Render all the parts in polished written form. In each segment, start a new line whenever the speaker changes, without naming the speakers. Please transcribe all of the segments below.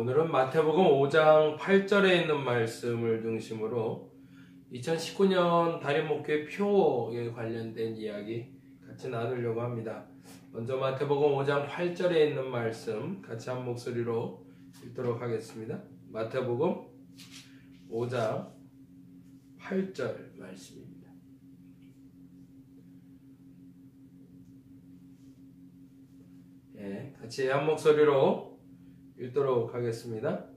오늘은 마태복음 5장 8절에 있는 말씀을 중심으로 2019년 담임목회 표에 관련된 이야기 같이 나누려고 합니다. 먼저 마태복음 5장 8절에 있는 말씀 같이 한 목소리로 읽도록 하겠습니다. 마태복음 5장 8절 말씀입니다. 같이 한 목소리로 읽도록 하겠습니다.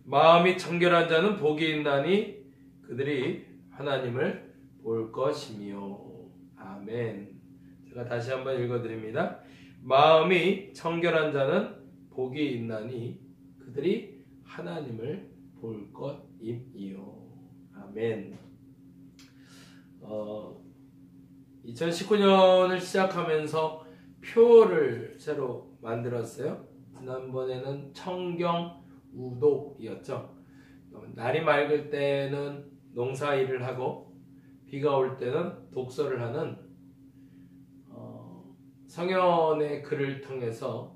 마음이 청결한 자는 복이 있나니 그들이 하나님을 볼 것이며. 아멘. 제가 다시 한번 읽어드립니다. 마음이 청결한 자는 복이 있나니 그들이 하나님을 볼 것이며. 아멘. 2019년을 시작하면서 표를 새로 만들었어요. 지난번에는 청경우독이었죠. 날이 맑을 때는 농사일을 하고 비가 올 때는 독서를 하는 성현의 글을 통해서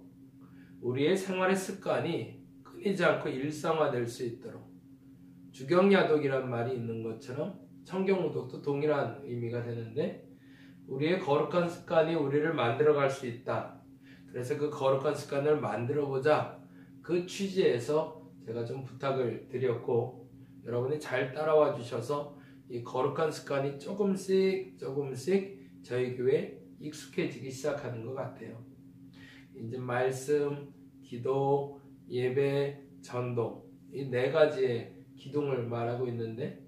우리의 생활의 습관이 끊이지 않고 일상화될 수 있도록, 주경야독이란 말이 있는 것처럼 청경우독도 동일한 의미가 되는데, 우리의 거룩한 습관이 우리를 만들어갈 수 있다. 그래서 그 거룩한 습관을 만들어보자, 그 취지에서 제가 좀 부탁을 드렸고, 여러분이 잘 따라와 주셔서 이 거룩한 습관이 조금씩 저희 교회에 익숙해지기 시작하는 것 같아요. 이제 말씀, 기도, 예배, 전도, 이 네 가지의 기둥을 말하고 있는데,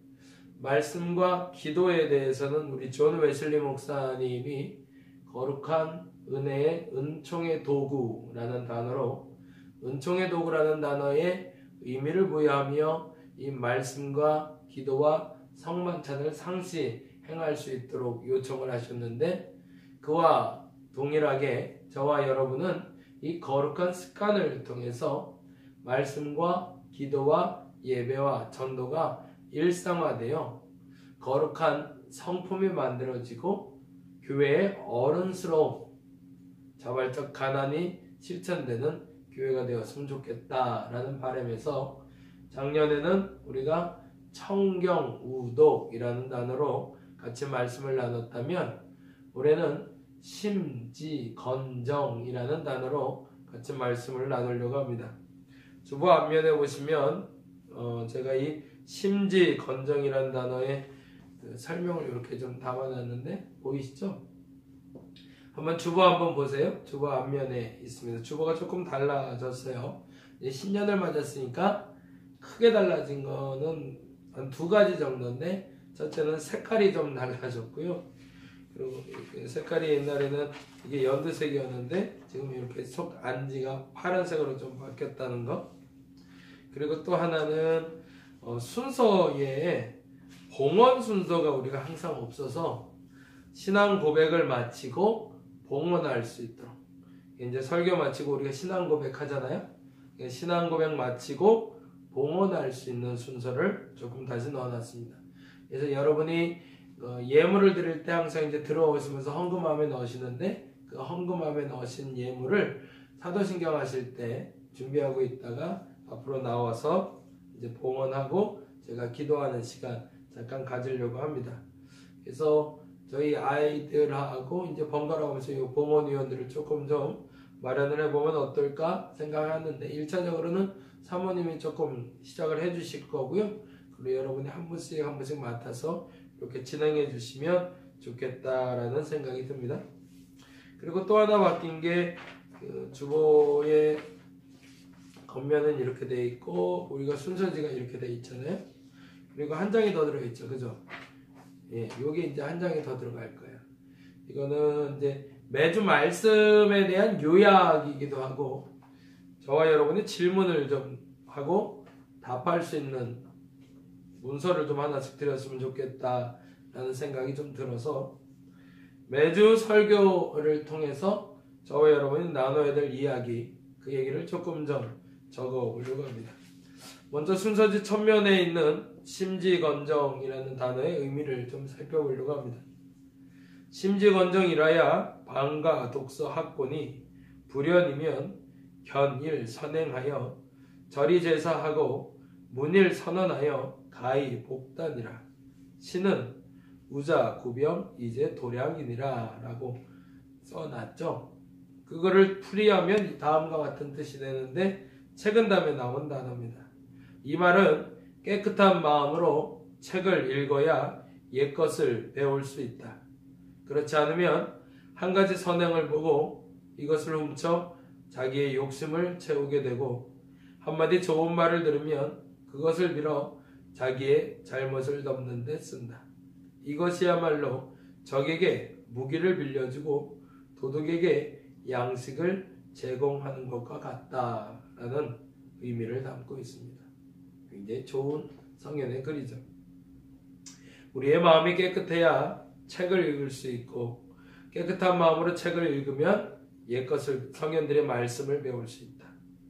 말씀과 기도에 대해서는 우리 존 웨슬리 목사님이 거룩한 은혜의 은총의 도구라는 단어로, 은총의 도구라는 단어에 의미를 부여하며 이 말씀과 기도와 성만찬을 상시 행할 수 있도록 요청을 하셨는데, 그와 동일하게 저와 여러분은 이 거룩한 습관을 통해서 말씀과 기도와 예배와 전도가 일상화되어 거룩한 성품이 만들어지고 교회의 어른스러움, 자발적 가난이 실천되는 교회가 되었으면 좋겠다라는 바람에서 작년에는 우리가 청경우독이라는 단어로 같이 말씀을 나눴다면, 올해는 심지건정이라는 단어로 같이 말씀을 나누려고 합니다. 주보 앞면에 보시면 제가 이 심지건정이라는 단어의 설명을 이렇게 좀 담아놨는데 보이시죠? 한번 주보 한번 보세요. 주보 앞면에 있습니다. 주보가 조금 달라졌어요. 이제 신년을 맞았으니까 크게 달라진 거는 한 두 가지 정도인데, 첫째는 색깔이 좀 달라졌고요. 그리고 색깔이 옛날에는 이게 연두색이었는데 지금 이렇게 속 안지가 파란색으로 좀 바뀌었다는 거. 그리고 또 하나는 순서에 봉헌 순서가 우리가 항상 없어서 신앙 고백을 마치고 봉헌할 수 있도록, 이제 설교 마치고 우리가 신앙 고백 하잖아요. 신앙 고백 마치고 봉헌할 수 있는 순서를 조금 다시 넣어놨습니다. 그래서 여러분이 예물을 드릴 때 항상 이제 들어오시면서 헌금함에 넣으시는데, 그 헌금함에 넣으신 예물을 사도신경 하실 때 준비하고 있다가 앞으로 나와서 이제 봉헌하고 제가 기도하는 시간 잠깐 가지려고 합니다. 그래서 저희 아이들하고 이제 번갈아 가면서 이 봉헌위원들을 조금 좀 마련을 해보면 어떨까 생각하는데, 1차적으로는 사모님이 조금 시작을 해주실 거고요. 그리고 여러분이 한 분씩 맡아서 이렇게 진행해 주시면 좋겠다라는 생각이 듭니다. 그리고 또 하나 바뀐 게, 주보의 겉면은 이렇게 돼 있고 우리가 순서지가 이렇게 돼 있잖아요. 그리고 한 장이 더 들어 있죠, 그죠? 예, 요게 이제 한 장이 더 들어갈 거예요. 이거는 이제 매주 말씀에 대한 요약이기도 하고, 저와 여러분이 질문을 좀 하고 답할 수 있는 문서를 좀 하나씩 드렸으면 좋겠다라는 생각이 좀 들어서, 매주 설교를 통해서 저와 여러분이 나눠야 될 이야기, 그 얘기를 조금 좀 적어 보려고 합니다. 먼저 순서지 첫면에 있는 심지건정이라는 단어의 의미를 좀 살펴보려고 합니다. 심지건정이라야 방과 독서 학곤이 불연이면 견일 선행하여 절이 제사하고 문일 선언하여 가히 복단이라. 신은 우자 구병 이제 도량이니라 라고 써놨죠. 그거를 풀이하면 다음과 같은 뜻이 되는데 책은 다음에 나온 단어입니다. 이 말은 깨끗한 마음으로 책을 읽어야 옛것을 배울 수 있다. 그렇지 않으면 한 가지 선행을 보고 이것을 훔쳐 자기의 욕심을 채우게 되고 한마디 좋은 말을 들으면 그것을 빌어 자기의 잘못을 덮는 데 쓴다. 이것이야말로 적에게 무기를 빌려주고 도둑에게 양식을 제공하는 것과 같다라는 의미를 담고 있습니다. 굉장히 좋은 성현의 글이죠. 우리의 마음이 깨끗해야 책을 읽을 수 있고 깨끗한 마음으로 책을 읽으면 옛것을 성현들의 말씀을 배울 수 있다.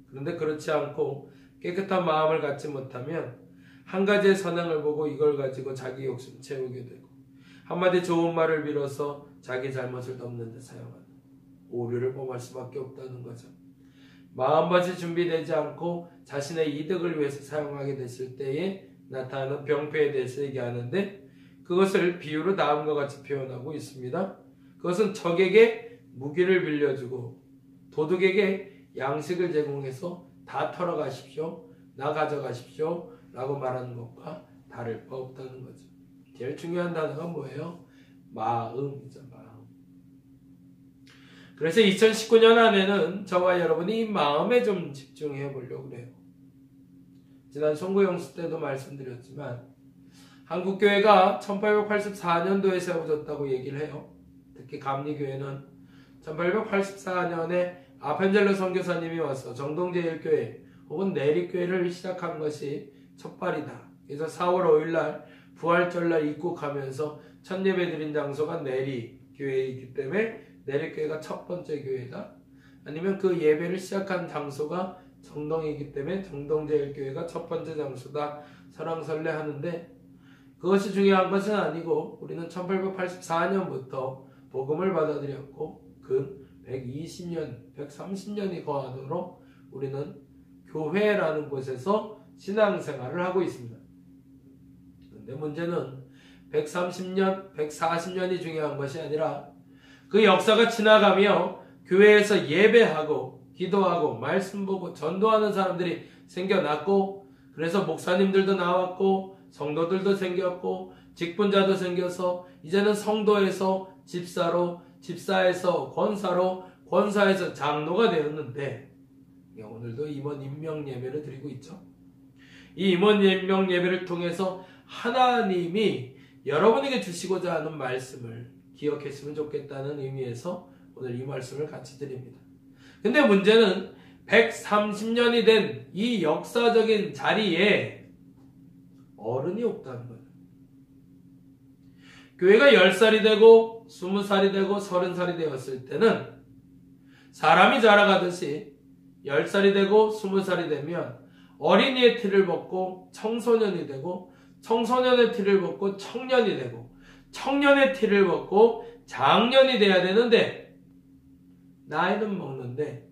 그런데 그렇지 않고 깨끗한 마음을 갖지 못하면 한 가지의 선행을 보고 이걸 가지고 자기 욕심 채우게 되고 한마디 좋은 말을 빌어서 자기 잘못을 덮는 데 사용하는 오류를 범할 수밖에 없다는 거죠. 마음밭이 준비되지 않고 자신의 이득을 위해서 사용하게 됐을 때에 나타나는 병폐에 대해서 얘기하는데 그것을 비유로 다음과 같이 표현하고 있습니다. 그것은 적에게 무기를 빌려주고 도둑에게 양식을 제공해서 다 털어가십시오, 나 가져가십시오 라고 말하는 것과 다를 바 없다는 거죠. 제일 중요한 단어가 뭐예요? 마음이죠. 마음. 그래서 2019년 안에는 저와 여러분이 이 마음에 좀 집중해 보려고 해요. 지난 송구영수 때도 말씀드렸지만 한국교회가 1884년도에 세워졌다고 얘기를 해요. 특히 감리교회는 1884년에 아펜젤로 선교사님이 와서 정동제일교회 혹은 내리교회를 시작한 것이 첫발이다. 그래서 4월 5일날 부활절날 입국하면서 첫 예배 드린 장소가 내리교회이기 때문에 내리교회가 첫 번째 교회다. 아니면 그 예배를 시작한 장소가 정동이기 때문에 정동제일교회가 첫 번째 장소다. 설왕설래 하는데 그것이 중요한 것은 아니고 우리는 1884년부터 복음을 받아들였고 그 120년, 130년이 거하도록 우리는 교회라는 곳에서 신앙생활을 하고 있습니다. 그런데 문제는 130년, 140년이 중요한 것이 아니라 그 역사가 지나가며 교회에서 예배하고 기도하고 말씀 보고 전도하는 사람들이 생겨났고 그래서 목사님들도 나왔고 성도들도 생겼고 직분자도 생겨서 이제는 성도에서 집사로 집사에서 권사로 권사에서 장로가 되었는데 오늘도 임원 임명 예배를 드리고 있죠. 이 임원 임명 예배를 통해서 하나님이 여러분에게 주시고자 하는 말씀을 기억했으면 좋겠다는 의미에서 오늘 이 말씀을 같이 드립니다. 근데 문제는 130년이 된 이 역사적인 자리에 어른이 없다는 거예요. 교회가 10살이 되고 20살이 되고 30살이 되었을 때는 사람이 자라가듯이 10살이 되고 20살이 되면 어린이의 티를 벗고 청소년이 되고 청소년의 티를 벗고 청년이 되고 청년의 티를 벗고 장년이 돼야 되는데 나이는 먹는데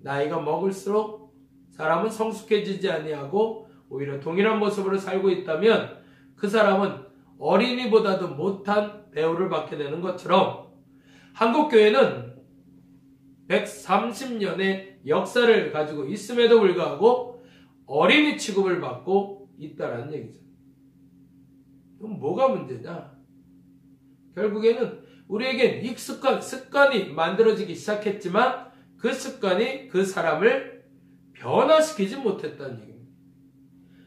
나이가 먹을수록 사람은 성숙해지지 아니하고 오히려 동일한 모습으로 살고 있다면 그 사람은 어린이보다도 못한 대우를 받게 되는 것처럼 한국교회는 130년의 역사를 가지고 있음에도 불구하고 어린이 취급을 받고 있다는 얘기죠. 그럼 뭐가 문제냐? 결국에는 우리에겐 익숙한 습관이 만들어지기 시작했지만 그 습관이 그 사람을 변화시키지 못했다는 얘기입니다.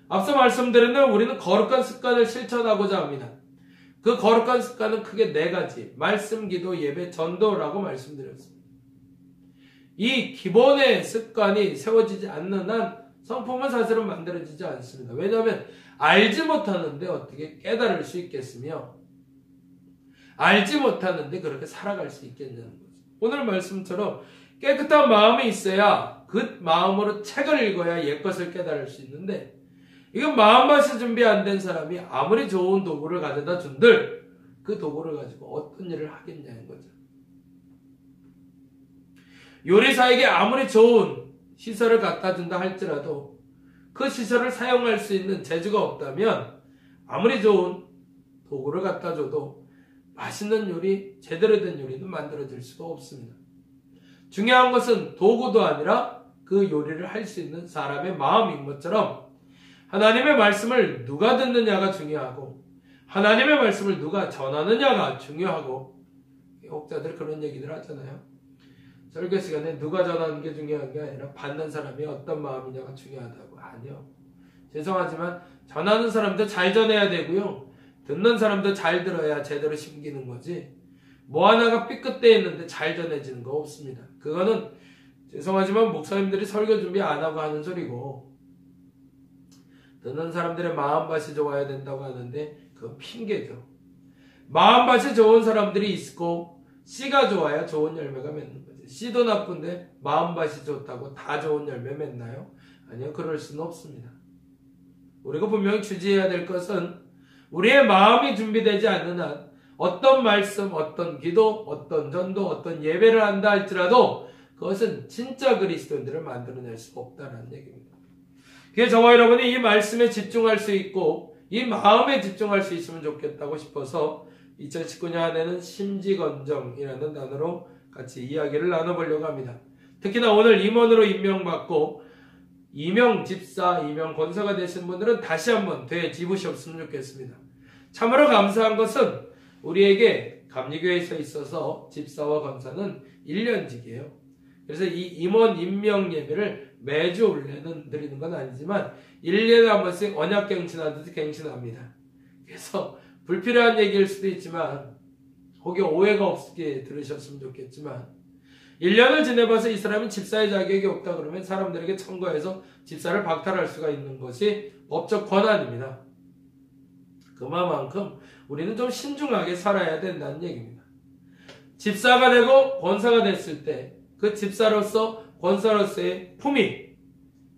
앞서 말씀드린 대로 우리는 거룩한 습관을 실천하고자 합니다. 그 거룩한 습관은 크게 4가지 말씀, 기도, 예배, 전도라고 말씀드렸습니다. 이 기본의 습관이 세워지지 않는 한 성품은 사실은 만들어지지 않습니다. 왜냐하면 알지 못하는데 어떻게 깨달을 수 있겠으며 알지 못하는데 그렇게 살아갈 수 있겠냐는 거죠. 오늘 말씀처럼 깨끗한 마음이 있어야 그 마음으로 책을 읽어야 옛것을 깨달을 수 있는데 이건 마음밭이 준비 안 된 사람이 아무리 좋은 도구를 가져다 준들 그 도구를 가지고 어떤 일을 하겠냐는 거죠. 요리사에게 아무리 좋은 시설을 갖다 준다 할지라도 그 시설을 사용할 수 있는 재주가 없다면 아무리 좋은 도구를 갖다 줘도 맛있는 요리, 제대로 된 요리는 만들어질 수가 없습니다. 중요한 것은 도구도 아니라 그 요리를 할 수 있는 사람의 마음인 것처럼 하나님의 말씀을 누가 듣느냐가 중요하고 하나님의 말씀을 누가 전하느냐가 중요하고 혹자들 그런 얘기들 하잖아요. 설교 시간에 누가 전하는 게 중요한 게 아니라 받는 사람이 어떤 마음이냐가 중요하다고. 아니요. 죄송하지만 전하는 사람도 잘 전해야 되고요. 듣는 사람도 잘 들어야 제대로 심기는 거지. 뭐 하나가 삐끗대 있는데 잘 전해지는 거 없습니다. 그거는 죄송하지만 목사님들이 설교 준비 안 하고 하는 소리고 듣는 사람들의 마음밭이 좋아야 된다고 하는데 그건 핑계죠. 마음밭이 좋은 사람들이 있고 씨가 좋아야 좋은 열매가 맺는 거죠. 씨도 나쁜데 마음밭이 좋다고 다 좋은 열매 맺나요? 아니요. 그럴 수는 없습니다. 우리가 분명히 주의해야 될 것은 우리의 마음이 준비되지 않는 한 어떤 말씀, 어떤 기도, 어떤 전도, 어떤 예배를 한다 할지라도 그것은 진짜 그리스도인들을 만들어낼 수가 없다는 얘기입니다. 그래서 저와 여러분이 이 말씀에 집중할 수 있고 이 마음에 집중할 수 있으면 좋겠다고 싶어서 2019년 한 해는 심지건정이라는 단어로 같이 이야기를 나눠보려고 합니다. 특히나 오늘 임원으로 임명받고 임용 집사, 임용 권사가 되신 분들은 다시 한번 되짚으셨으면 좋겠습니다. 참으로 감사한 것은 우리에게 감리교회에서 있어서 집사와 권사는 1년직이에요. 그래서 이 임원 임명 예배를 매주 올해는 드리는 건 아니지만 1년에 한 번씩 언약갱신하듯이 갱신합니다. 그래서 불필요한 얘기일 수도 있지만 혹여 오해가 없게 들으셨으면 좋겠지만 1년을 지내봐서 이 사람이 집사의 자격이 없다 그러면 사람들에게 청구해서 집사를 박탈할 수가 있는 것이 법적 권한입니다. 그만큼 우리는 좀 신중하게 살아야 된다는 얘기입니다. 집사가 되고 권사가 됐을 때 그 집사로서 권사로서의 품위,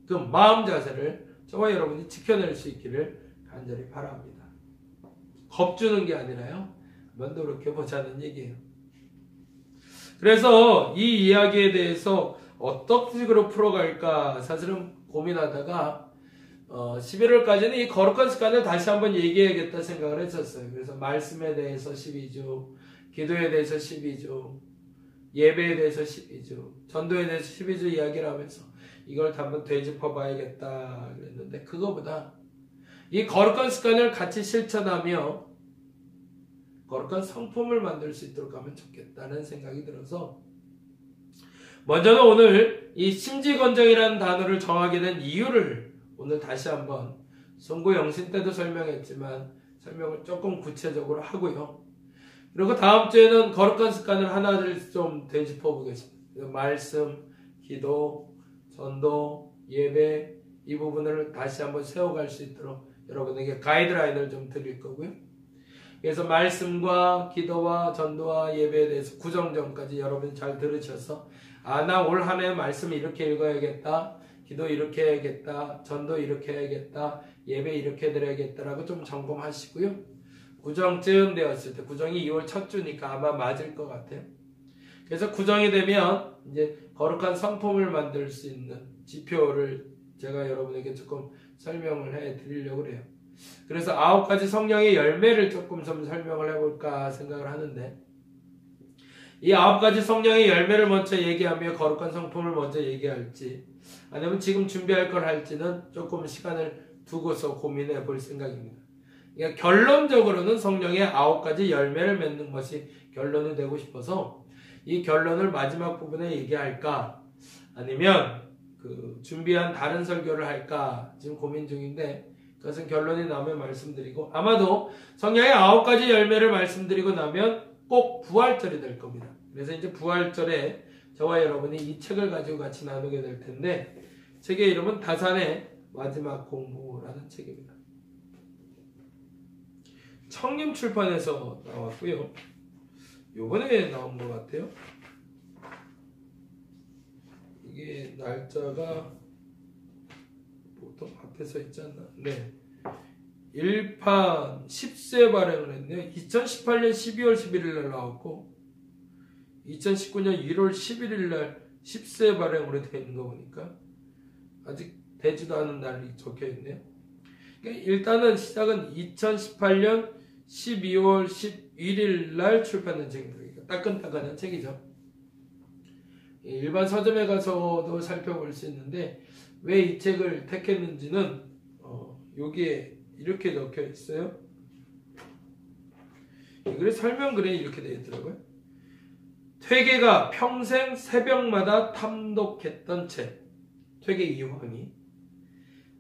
그 마음 자세를 저와 여러분이 지켜낼 수 있기를 간절히 바랍니다. 겁주는 게 아니라요. 한번 노력해보자는 얘기예요. 그래서 이 이야기에 대해서 어떤 식으로 풀어갈까 사실은 고민하다가 11월까지는 이 거룩한 습관을 다시 한번 얘기해야겠다 생각을 했었어요. 그래서 말씀에 대해서 12주, 기도에 대해서 12주, 예배에 대해서 12주, 전도에 대해서 12주 이야기를 하면서 이걸 다 한번 되짚어 봐야겠다 그랬는데 그거보다 이 거룩한 습관을 같이 실천하며 거룩한 성품을 만들 수 있도록 하면 좋겠다는 생각이 들어서 먼저는 오늘 이 심지건정이라는 단어를 정하게 된 이유를 오늘 다시 한번 송구 영신 때도 설명했지만 설명을 조금 구체적으로 하고요. 그리고 다음 주에는 거룩한 습관을 하나를 좀 되짚어 보겠습니다. 말씀, 기도, 전도, 예배 이 부분을 다시 한번 세워갈 수 있도록 여러분에게 가이드라인을 좀 드릴 거고요. 그래서 말씀과 기도와 전도와 예배에 대해서 구정전까지 여러분 잘 들으셔서 나 올 한 해 말씀 이렇게 읽어야겠다. 기도 이렇게 해야겠다. 전도 이렇게 해야겠다. 예배 이렇게 드려야겠다라고 좀 점검하시고요. 구정쯤 되었을 때, 구정이 2월 첫 주니까 아마 맞을 것 같아요. 그래서 구정이 되면 이제 거룩한 성품을 만들 수 있는 지표를 제가 여러분에게 조금 설명을 해 드리려고 해요. 그래서 9가지 성령의 열매를 조금 좀 설명을 해볼까 생각을 하는데 이 9가지 성령의 열매를 먼저 얘기하며 거룩한 성품을 먼저 얘기할지 아니면 지금 준비할 걸 할지는 조금 시간을 두고서 고민해 볼 생각입니다. 그러니까 결론적으로는 성령의 9가지 열매를 맺는 것이 결론이 되고 싶어서 이 결론을 마지막 부분에 얘기할까 아니면 그 준비한 다른 설교를 할까 지금 고민 중인데 그것은 결론이 나면 말씀드리고 아마도 성령의 9가지 열매를 말씀드리고 나면 꼭 부활절이 될 겁니다. 그래서 이제 부활절에 저와 여러분이 이 책을 가지고 같이 나누게 될 텐데 책의 이름은 다산의 마지막 공부라는 책입니다. 청림 출판에서 나왔고요. 요번에 나온 것 같아요. 이게 날짜가 보통 앞에 서 있지 않나? 네. 1판 10세 발행을 했네요. 2018년 12월 11일 날 나왔고 2019년 1월 11일 날 10세 발행으로 되어 있는 거 보니까 아직 되지도 않은 날이 적혀 있네요. 그러니까 일단은 시작은 2018년 12월 11일 날 출판된 책입니다. 그러니까 따끈따끈한 책이죠. 일반 서점에 가서도 살펴볼 수 있는데 왜 이 책을 택했는지는 여기에 이렇게 적혀 있어요. 이 글의 설명글에 이렇게 되어 있더라고요. 퇴계가 평생 새벽마다 탐독했던 책, 퇴계 이황이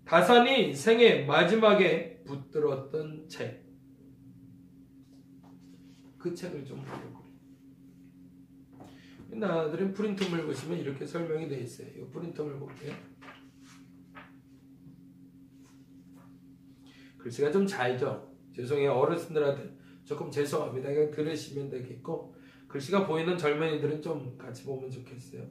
다산이 생애 마지막에 붙들었던 책, 그 책을 좀 보려고. 나들은 프린트물 보시면 이렇게 설명이 되어 있어요. 이 프린트물 볼게요. 글씨가 좀 잘죠. 죄송해요. 어르신들한테 조금 죄송합니다. 그냥 들으시면 되겠고, 글씨가 보이는 젊은이들은 좀 같이 보면 좋겠어요.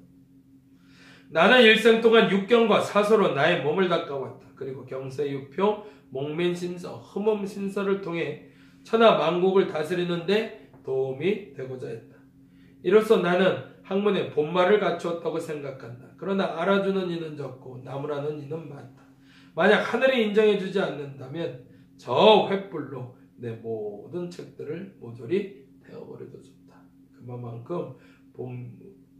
나는 일생 동안 육경과 사서로 나의 몸을 닦아왔다. 그리고 경세육표, 목민신서, 흠음신서를 통해 천하 만국을 다스리는데 도움이 되고자 했다. 이로써 나는 학문에 본말을 갖추었다고 생각한다. 그러나 알아주는 이는 적고 나무라는 이는 많다. 만약 하늘이 인정해주지 않는다면 저 횃불로 내 모든 책들을 모조리 태워버려도 좋다. 그만큼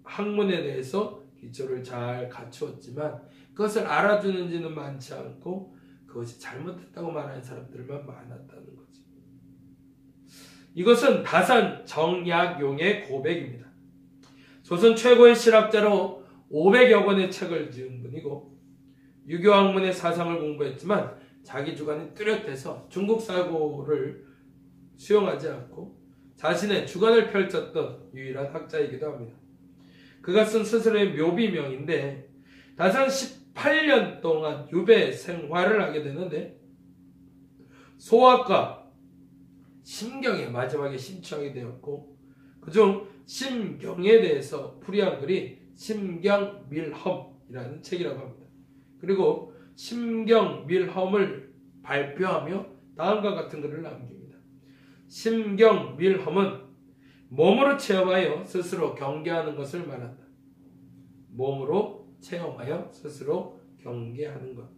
학문에 대해서 기초를 잘 갖추었지만 그것을 알아주는지는 많지 않고 그것이 잘못됐다고 말하는 사람들만 많았다는 거지. 이것은 다산 정약용의 고백입니다. 조선 최고의 실학자로 500여 권의 책을 지은 분이고 유교학문의 사상을 공부했지만 자기 주관이 뚜렷해서 중국 사고를 수용하지 않고 자신의 주관을 펼쳤던 유일한 학자이기도 합니다. 그가 쓴 스스로의 묘비명인데 다산 18년 동안 유배 생활을 하게 되는데 소학과 심경에 마지막에 심취하게 되었고 그중 심경에 대해서 풀이한 글이 심경밀험이라는 책이라고 합니다. 그리고 심경밀험을 발표하며 다음과 같은 글을 남깁니다. 심경밀험은 몸으로 체험하여 스스로 경계하는 것을 말한다. 몸으로 체험하여 스스로 경계하는 것.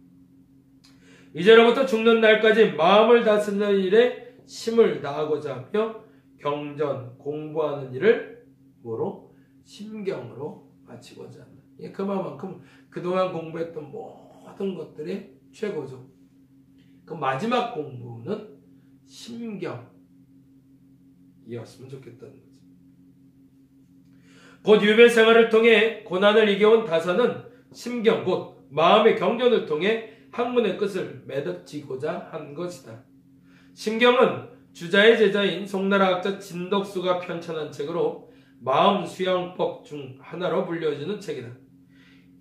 이제로부터 죽는 날까지 마음을 다스리는 일에 힘을 다하고자 하며 경전, 공부하는 일을 뭐로? 심경으로 마치고자 한다. 그만큼 그동안 공부했던 모든 것들의 최고죠. 그 마지막 공부는 심경이었으면 좋겠다는 거죠. 곧 유배 생활을 통해 고난을 이겨온 다산은 심경, 곧 마음의 경전을 통해 학문의 끝을 맺어지고자 한 것이다. 심경은 주자의 제자인 송나라 학자 진덕수가 편찬한 책으로 마음 수양법 중 하나로 불려지는 책이다.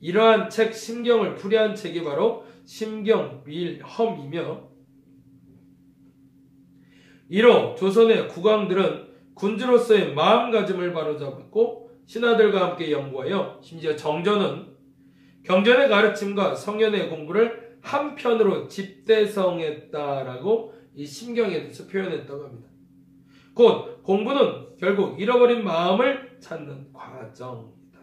이러한 책 심경을 풀이한 책이 바로 심경밀험이며 이로 조선의 국왕들은 군주로서의 마음가짐을 바로잡았고 신하들과 함께 연구하여 심지어 정조는 경전의 가르침과 성현의 공부를 한편으로 집대성했다라고 이 심경에 대해서 표현했다고 합니다. 곧 공부는 결국 잃어버린 마음을 찾는 과정이다.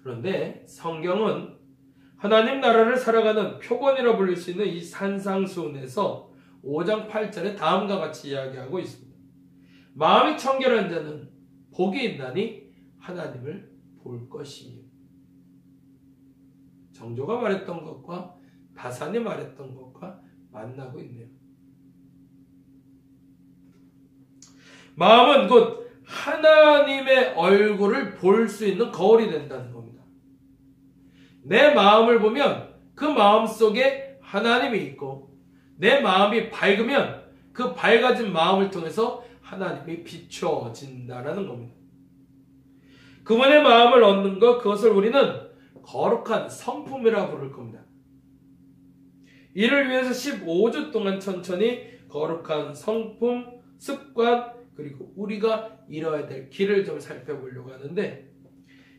그런데 성경은 하나님 나라를 살아가는 표본이라 불릴 수 있는 이 산상수훈에서 5장 8절에 다음과 같이 이야기하고 있습니다. 마음이 청결한 자는 복이 있나니 하나님을 볼 것이며. 정조가 말했던 것과 다산이 말했던 것과 만나고 있네요. 마음은 곧 하나님의 얼굴을 볼 수 있는 거울이 된다는 겁니다. 내 마음을 보면 그 마음 속에 하나님이 있고 내 마음이 밝으면 그 밝아진 마음을 통해서 하나님이 비춰진다는 겁니다. 그분의 마음을 얻는 것, 그것을 우리는 거룩한 성품이라 부를 겁니다. 이를 위해서 15주 동안 천천히 거룩한 성품, 습관, 그리고 우리가 이뤄야 될 길을 좀 살펴보려고 하는데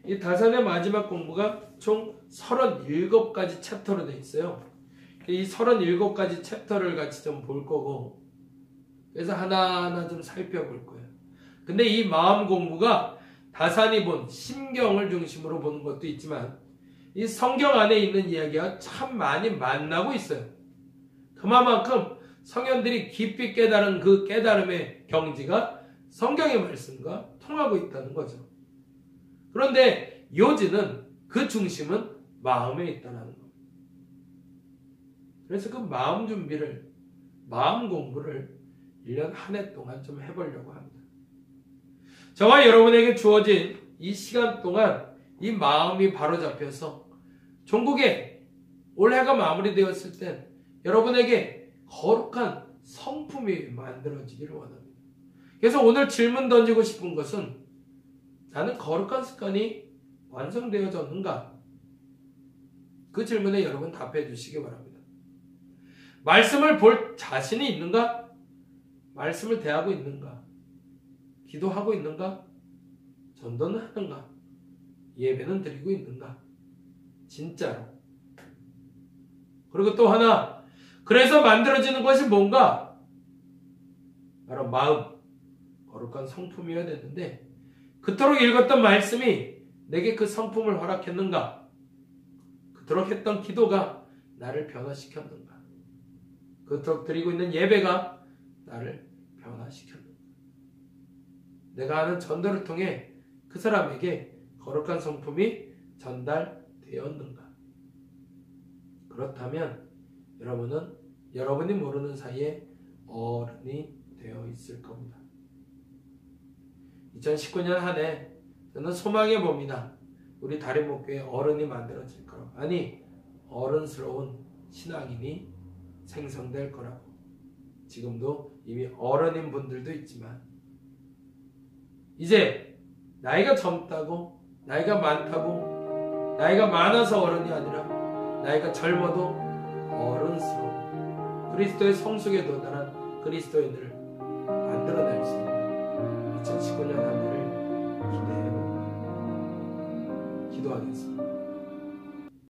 이 다산의 마지막 공부가 총 37가지 챕터로 되어 있어요. 이 37가지 챕터를 같이 좀 볼 거고 그래서 하나하나 좀 살펴볼 거예요. 근데 이 마음 공부가 다산이 본 심경을 중심으로 보는 것도 있지만 이 성경 안에 있는 이야기가 참 많이 만나고 있어요. 그만큼 성현들이 깊이 깨달은 그 깨달음의 경지가 성경의 말씀과 통하고 있다는 거죠. 그런데 요지는 그 중심은 마음에 있다는 겁니다. 그래서 그 마음 준비를, 마음 공부를 1년 한 해 동안 좀 해보려고 합니다. 저와 여러분에게 주어진 이 시간 동안 이 마음이 바로잡혀서 종국에 올해가 마무리되었을 땐 여러분에게 거룩한 성품이 만들어지기를 원합니다. 그래서 오늘 질문 던지고 싶은 것은 나는 거룩한 습관이 완성되어졌는가? 그 질문에 여러분 답해 주시기 바랍니다. 말씀을 볼 자신이 있는가? 말씀을 대하고 있는가? 기도하고 있는가? 전도는 하는가? 예배는 드리고 있는가? 진짜로. 그리고 또 하나, 그래서 만들어지는 것이 뭔가? 바로 마음, 거룩한 성품이어야 되는데 그토록 읽었던 말씀이 내게 그 성품을 허락했는가? 그토록 했던 기도가 나를 변화시켰는가? 그토록 드리고 있는 예배가 나를 변화시켰는가? 내가 하는 전도를 통해 그 사람에게 거룩한 성품이 전달되었는가? 그렇다면 여러분은 여러분이 모르는 사이에 어른이 되어 있을 겁니다. 2019년 한 해 저는 소망해 봅니다. 우리 다림목교회 어른이 만들어질 거라고. 아니, 어른스러운 신앙인이 생성될 거라고. 지금도 이미 어른인 분들도 있지만 이제 나이가 젊다고, 나이가 많다고, 나이가 많아서 어른이 아니라 나이가 젊어도 어른스러운 그리스도의 성숙에 도달한 그리스도인들을 만들어낼 수 있는 2019년 한 해를 기대해 기도하겠습니다.